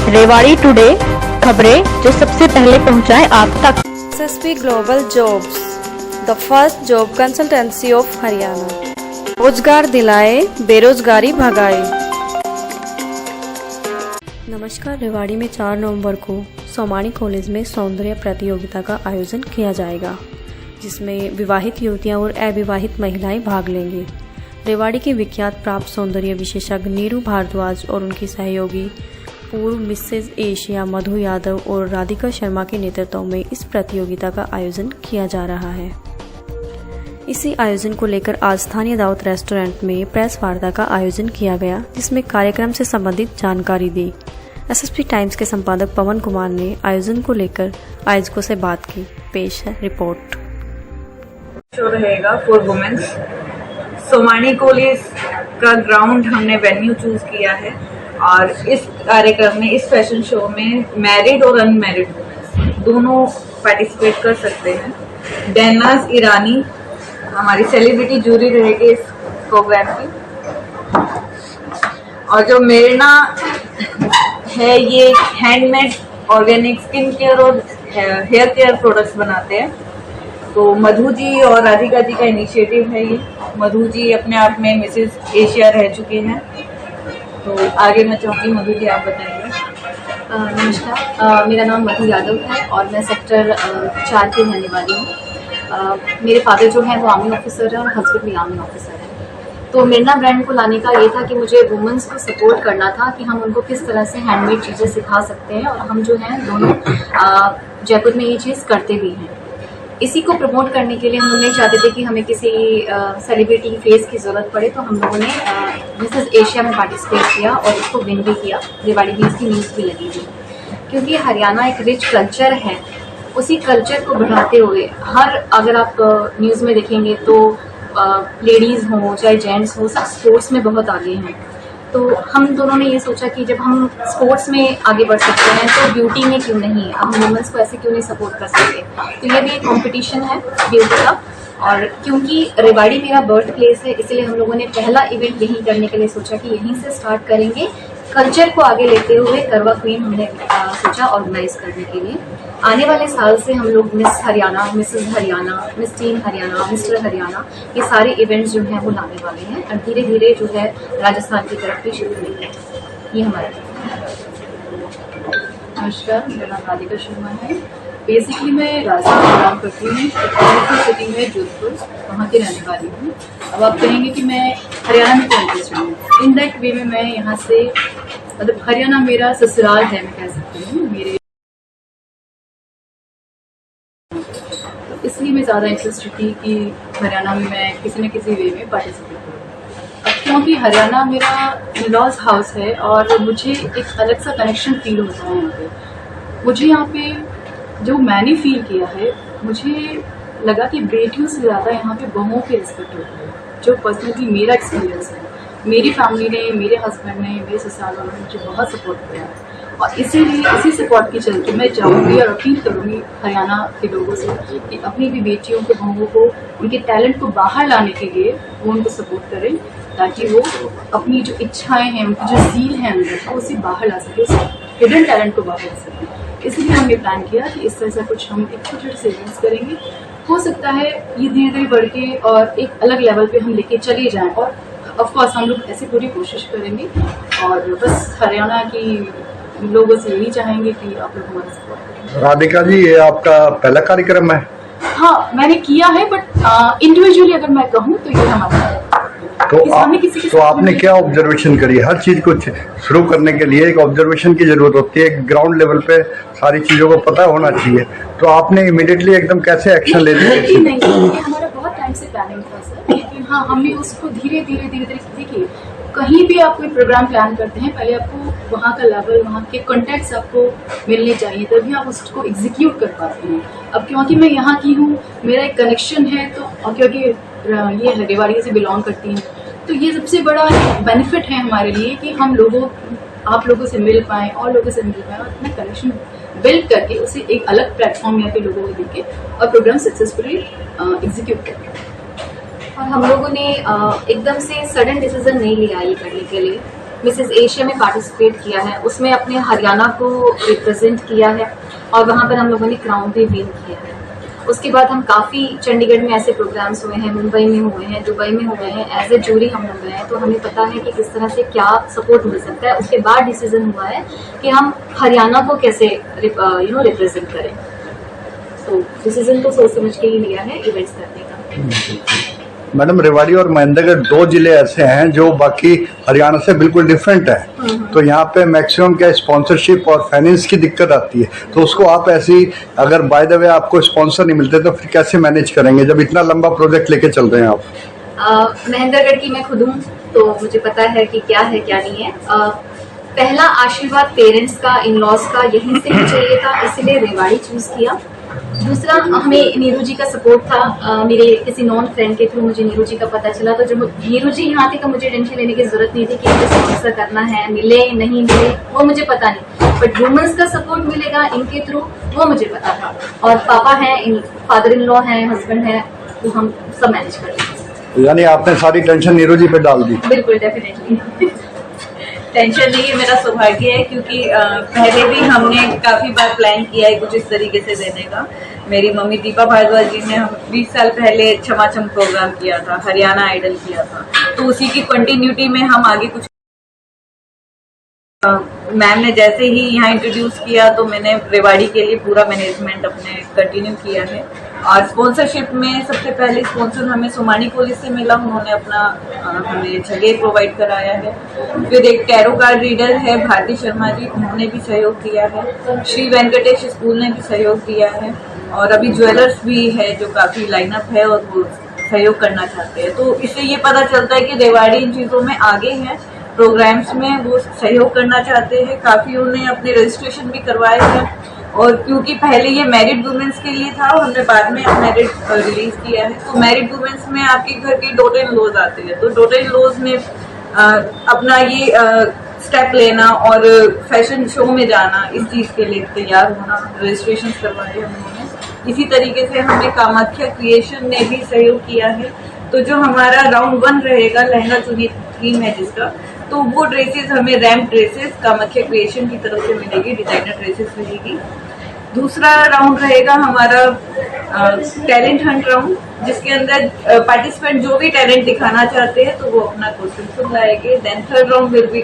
Rewari today, खबरें जो सबसे पहले पहुंचाए आप तक। SSP global jobs, the first job consultancy of Haryana. रोजगार दिलाए, बेरोजगारी भगाए। नमस्कार। रेवाड़ी में 4 नवंबर को सोमानी कॉलेज में सौंदर्य प्रतियोगिता का आयोजन किया जाएगा, जिसमें विवाहित युवतियां और अविवाहित महिलाएं भाग लेंगी। रेवाड़ी के विख्यात प्राप्त सौंदर्य विशेषज्ञ नीरू भारद्वाज और उनकी सहयोगी पूर्व मिसेज एशिया मधु यादव और राधिका शर्मा के नेतृत्व में इस प्रतियोगिता का आयोजन किया जा रहा है। इसी आयोजन को लेकर आज स्थानीय दावत रेस्टोरेंट में प्रेस वार्ता का आयोजन किया गया, जिसमें कार्यक्रम से संबंधित जानकारी दी। SSP टाइम्स के संपादक पवन कुमार ने आयोजन को लेकर आयोजकों से बात की। पेश है रिपोर्ट। शो रहेगा फॉर वुमेन्स। सोमानी कॉलेज का ग्राउंड हमने वेन्यू चूज किया है और इस कार्यक्रम में, इस फैशन शो में मैरिड और अनमैरिड वुमेन्स दोनों पार्टिसिपेट कर सकते हैं। डेनाज ईरानी हमारी सेलिब्रिटी जूरी रहेगी इस प्रोग्राम की। और जो मेरना है, ये हैंडमेड ऑर्गेनिक स्किन केयर और हेयर केयर प्रोडक्ट्स बनाते हैं। तो मधु जी और राधिका जी का इनिशिएटिव है ये। मधु जी अपने आप में मिसेज एशिया रह चुके हैं। तो आगे मैं चाहूँगी मधु जी आप बताइए। नमस्कार, मेरा नाम मधु यादव है और मैं सेक्टर 4 की रहने वाली हूँ। मेरे फादर जो हैं वो आर्मी ऑफिसर हैं और हस्बैंड भी आर्मी ऑफिसर हैं। तो मेरना ब्रांड को लाने का ये था कि मुझे वुमेन्स को सपोर्ट करना था कि हम उनको किस तरह से हैंडमेड चीज़ें सिखा सकते हैं, और हम जो हैं दोनों जयपुर में ये चीज़ करते भी हैं। इसी को प्रमोट करने के लिए हम लोग नहीं चाहते थे कि हमें किसी सेलिब्रिटी फेस की ज़रूरत पड़े, तो हम लोगों ने मिसेस एशिया में पार्टिसिपेट किया और उसको विन भी किया। रेवाड़ी भी इसकी न्यूज़ भी लगी हुई, क्योंकि हरियाणा एक रिच कल्चर है। उसी कल्चर को बढ़ाते हुए अगर आप न्यूज़ में देखेंगे तो लेडीज़ हों चाहे जेंट्स हो, सब स्पोर्ट्स में बहुत आगे हैं। तो हम दोनों ने ये सोचा कि जब हम स्पोर्ट्स में आगे बढ़ सकते हैं तो ब्यूटी में क्यों नहीं, हम वुमेन्स को ऐसे क्यों नहीं सपोर्ट कर सकते। तो ये भी एक कंपटीशन है ब्यूटी का। और क्योंकि रेवाड़ी मेरा बर्थ प्लेस है, इसलिए हम लोगों ने पहला इवेंट यहीं करने के लिए सोचा कि यहीं से स्टार्ट करेंगे। कल्चर को आगे लेते हुए करवा क्वीन हमने सोचा ऑर्गेनाइज करने के लिए। आने वाले साल से हम लोग miss Haryana, Mrs Haryana, miss tin Haryana, mister Haryana, ये सारे इवेंट्स जो हैं वो लाने वाले हैं और धीरे धीरे जो है राजस्थान की तरफ भी शुरू होंगे। ये हमारा। नमस्कार, मेरा नाम राधिका शर्मा है। बेसिकली मैं राजस्थान में काम करती हूँ, सिटी में जोधपुर, वहाँ की रहने वाली हूँ। अब आप कहेंगे कि मैं हरियाणा में क्यों इंटरेस्टेड हूँ। इन दैट वे में मैं यहाँ से, मतलब हरियाणा मेरा ससुराल है, मैं कह सकती हूँ। मेरे इसलिए मैं ज़्यादा इंटरेस्टेड थी कि हरियाणा में मैं किसी न किसी वे में पार्टिसिपेट करूँ। क्योंकि हरियाणा मेरा इन-लॉज हाउस है और मुझे एक अलग सा कनेक्शन फील होता है यहाँ पे। मुझे यहाँ पे जो मैंने फील किया है, मुझे लगा कि बेटियों से ज़्यादा यहाँ पे बहुओं की रिस्पेक्ट होती है, जो पर्सनली मेरा एक्सपीरियंस है। मेरी फैमिली ने, मेरे हस्बैंड ने, मेरे ससुराल वालों ने मुझे बहुत सपोर्ट किया है और इसीलिए इसी सपोर्ट के चलते मैं चाहूँगी और अपील करूँगी हरियाणा के लोगों से कि अपनी भी बेटियों को, बहुओं को, उनके टैलेंट को बाहर लाने के लिए वो उनको सपोर्ट करें, ताकि वो अपनी जो इच्छाएं हैं, उनकी जो ज़ील है अंदर, वो उसे बाहर ला सके, उस हिडन टैलेंट को बाहर ला सकें। इसलिए हमने प्लान किया कि इस तरह से कुछ हम एक छोटे छोटे इवेंट्स करेंगे। हो सकता है ये धीरे धीरे बढ़ के और एक अलग लेवल पे हम लेके चले जाएं, और ऑफकोर्स हम लोग ऐसे पूरी कोशिश करेंगे। और बस हरियाणा की लोगों से यही चाहेंगे कि आप लोग हमारा सपोर्ट करें। राधिका जी, ये आपका पहला कार्यक्रम है? हाँ, मैंने किया है, बट इंडिविजुअली अगर मैं कहूँ तो ये हमारा तो आपने क्या ऑब्जर्वेशन करी? हर चीज को शुरू करने के लिए एक ऑब्जर्वेशन की जरूरत होती है, ग्राउंड लेवल पे सारी चीजों को पता होना चाहिए। तो आपने इमीडिएटली एकदम कैसे एक्शन ले लिया? नहीं, हमारा बहुत टाइम से प्लानिंग था सर, लेकिन हाँ, हमने उसको धीरे धीरे देखिए, कहीं भी आप कोई प्रोग्राम प्लान करते हैं, पहले आपको वहाँ का लेवल, वहाँ के कॉन्टेक्ट्स आपको मिलने चाहिए, तभी आप उसको एग्जीक्यूट कर पाते हैं। अब क्योंकि मैं यहाँ की हूँ, मेरा एक कनेक्शन है, तो और क्योंकि ये रेवाड़ी से बिलोंग करती हैं, तो ये सबसे बड़ा बेनिफिट है हमारे लिए कि हम आप लोगों से मिल पाएँ और लोगों से मिल पाएँ और अपना कनेक्शन बिल्ड करके उसे एक अलग प्लेटफॉर्म यहाँ पे लोगों को देके और प्रोग्राम सक्सेसफुली एग्जीक्यूट करें। और हम लोगों ने एकदम से सडन डिसीजन नहीं लिया ये करने के लिए। मिसेस एशिया में पार्टिसिपेट किया है, उसमें अपने हरियाणा को रिप्रेजेंट किया है और वहाँ पर हम लोगों ने क्राउन भी विन किया है। उसके बाद हम काफ़ी चंडीगढ़ में ऐसे प्रोग्राम्स हुए हैं, मुंबई में हुए हैं, दुबई में हुए हैं, एज ए जूरी हम लोग गए हैं, तो हमें पता है कि किस तरह से क्या सपोर्ट मिल सकता है। उसके बाद डिसीजन हुआ है कि हम हरियाणा को कैसे रिप्रेजेंट करें। तो डिसीजन तो सोच समझ के ही लिया है इवेंट्स करने का। मैडम, रेवाड़ी और महेंद्रगढ़ 2 जिले ऐसे हैं जो बाकी हरियाणा से बिल्कुल डिफरेंट है, तो यहाँ पे मैक्सिमम क्या स्पॉन्सरशिप और फाइनेंस की दिक्कत आती है, तो उसको आप ऐसी अगर बाय द वे आपको स्पॉन्सर नहीं मिलते तो फिर कैसे मैनेज करेंगे जब इतना लंबा प्रोजेक्ट लेके चल रहे हैं आप? महेंद्रगढ़ की मैं खुद हूँ, तो मुझे पता है कि क्या है क्या नहीं है। पहला आशीर्वाद पेरेंट्स का, इन लॉज का यहीं से ही चाहिए था, इसीलिए रेवाड़ी चूज किया। दूसरा, हमें नीरू जी का सपोर्ट था। मेरे किसी नॉन फ्रेंड के थ्रू मुझे नीरू जी का पता चला, तो जब नीरू जी यहाँ थे तो मुझे टेंशन लेने की जरूरत नहीं थी कि मुझे स्पॉन्सर करना है, मिले नहीं मिले वो मुझे पता नहीं, बट वुमेन्स का सपोर्ट मिलेगा इनके थ्रू वो मुझे पता था। और पापा हैं, फादर इन लॉ हैं, हस्बैंड है, तो हम सब मैनेज कर लेंगे। यानी आपने सारी टेंशन नीरू जी पे डाल दी? बिल्कुल, डेफिनेटली। टेंशन नहीं है, मेरा सौभाग्य है, क्योंकि पहले भी हमने काफी बार प्लान किया है कुछ इस तरीके से देने का। मेरी मम्मी दीपा भारद्वाज जी ने हम 20 साल पहले छमाछम प्रोग्राम किया था, हरियाणा आइडल किया था, तो उसी की कंटिन्यूटी में हम आगे कुछ मैम ने जैसे ही यहाँ इंट्रोड्यूस किया तो मैंने रेवाड़ी के लिए पूरा मैनेजमेंट अपने कंटिन्यू किया है। और स्पॉन्सरशिप में सबसे पहले स्पॉन्सर हमें सोमानी कॉलेज से मिला, उन्होंने अपना हमें जगह प्रोवाइड कराया है। फिर एक टैरो कार्ड रीडर है भारती शर्मा जी, उन्होंने भी सहयोग दिया है। श्री वेंकटेश स्कूल ने भी सहयोग दिया है, और अभी ज्वेलर्स भी है जो काफी लाइनअप है और वो सहयोग करना चाहते हैं। तो इससे ये पता चलता है कि रेवाड़ी इन चीजों में आगे है, प्रोग्राम्स में वो सहयोग करना चाहते हैं। काफी उन्हें अपने रजिस्ट्रेशन भी करवाए हैं, और क्योंकि पहले ये मैरिड वुमेन्स के लिए था, हमने बाद में मैरिड रिलीज किया है, तो मैरिड वुमेन्स में आपके घर के डॉटर इन लॉज आते हैं, तो डॉटर इन लॉज ने अपना ये स्टेप लेना और फैशन शो में जाना, इस चीज के लिए तैयार होना, रजिस्ट्रेशन करवाए उन्होंने। इसी तरीके से हमें कामाख्या क्रिएशन ने भी सहयोग किया है। तो जो हमारा राउंड 1 रहेगा, लहंगा चुनी थीम है जिसका, तो वो ड्रेसेस हमें रैम्प ड्रेसेस कामाख्या क्रिएशन की तरफ से मिलेगी, डिजाइनर ड्रेसेस मिलेगी। दूसरा राउंड रहेगा हमारा टैलेंट हंट राउंड, जिसके अंदर पार्टिसिपेंट जो भी टैलेंट दिखाना चाहते हैं तो वो अपना कॉस्ट्यूम खुद लाएंगे। Then third round will B